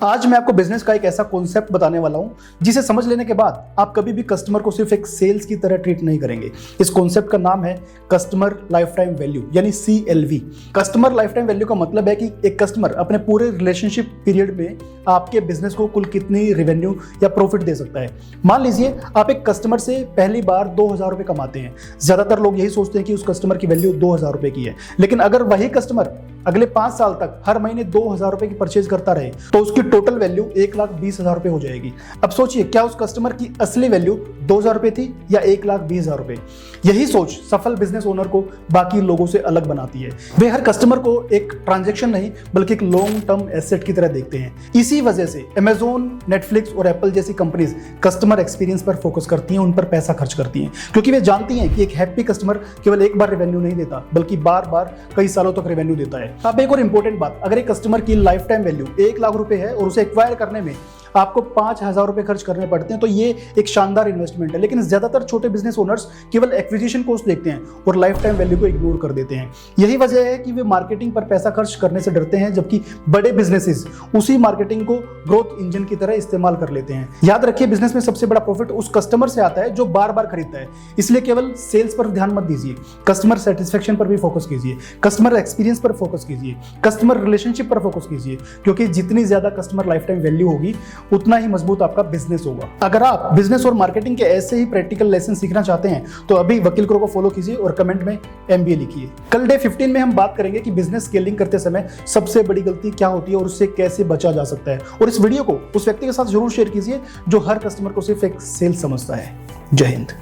आज मैं आपको बिजनेस का एक ऐसा कॉन्सेप्ट बताने वाला हूं जिसे समझ लेने के बाद आप कभी भी कस्टमर को सिर्फ एक सेल्स की तरह ट्रीट नहीं करेंगे। इस कॉन्सेप्ट का नाम है कस्टमर लाइफ टाइम वैल्यू यानी CLV। Customer life time value का मतलब है कि एक कस्टमर अपने पूरे रिलेशनशिप पीरियड में आपके बिजनेस को कुल कितनी रेवेन्यू या प्रॉफिट दे सकता है। मान लीजिए आप एक कस्टमर से पहली बार 2000 रुपये कमाते हैं। ज्यादातर लोग यही सोचते हैं कि उस कस्टमर की वैल्यू 2000 रुपये की है, लेकिन अगर वही कस्टमर अगले 5 साल तक हर महीने 2000 रुपये की परचेज करता रहे तो उसकी टोटल वैल्यू 1,20,000 रुपये हो जाएगी। अब सोचिए, क्या उस कस्टमर की असली वैल्यू 2000 रुपये थी या 1,20,000 रुपये? यही सोच सफल बिजनेस ओनर को बाकी लोगों से अलग बनाती है। वे हर कस्टमर को एक ट्रांजैक्शन नहीं बल्कि एक लॉन्ग टर्म एसेट की तरह देखते हैं। इसी वजह से Amazon, नेटफ्लिक्स और एप्पल जैसी कंपनीज कस्टमर एक्सपीरियंस पर फोकस करती हैं, उन पर पैसा खर्च करती हैं, क्योंकि वे जानती हैं कि एक हैप्पी कस्टमर केवल एक बार रेवेन्यू नहीं देता बल्कि बार बार कई सालों तक रेवेन्यू देता है। अब एक और इंपॉर्टेंट बात, अगर एक कस्टमर की लाइफ टाइम वैल्यू 1,00,000 रुपए है और उसे एक्वायर करने में आपको 5,000 रुपए खर्च करने पड़ते हैं तो ये एक शानदार इन्वेस्टमेंट है। लेकिन ज्यादातर छोटे बिजनेस ओनर्स केवल एक्विजिशन कॉस्ट देखते हैं और लाइफ टाइम वैल्यू को इग्नोर कर देते हैं। यही वजह है कि वे मार्केटिंग पर पैसा खर्च करने से डरते हैं, जबकि बड़े बिजनेसेस उसी मार्केटिंग को ग्रोथ इंजन की तरह इस्तेमाल कर लेते हैं। याद रखिए, बिजनेस में सबसे बड़ा प्रॉफिट उस कस्टमर से आता है जो बार बार खरीदता है। इसलिए केवल सेल्स पर ध्यान मत दीजिए, कस्टमर सेटिस्फेक्शन पर भी फोकस कीजिए, कस्टमर एक्सपीरियंस पर फोकस कीजिए, कस्टमर रिलेशनशिप पर फोकस कीजिए, क्योंकि जितनी ज्यादा कस्टमर लाइफ टाइम वैल्यू होगी उतना ही मजबूत आपका बिजनेस होगा। अगर आप बिजनेस और मार्केटिंग के ऐसे ही प्रैक्टिकल लेसन सीखना चाहते हैं तो अभी वकील क्रो को फॉलो कीजिए और कमेंट में MBA लिखिए। कल डे 15 में हम बात करेंगे कि बिजनेस स्केलिंग करते समय सबसे बड़ी गलती क्या होती है और उससे कैसे बचा जा सकता है। और इस वीडियो को उस व्यक्ति के साथ जरूर शेयर कीजिए जो हर कस्टमर को सिर्फ एक सेल्स समझता है। जय हिंद।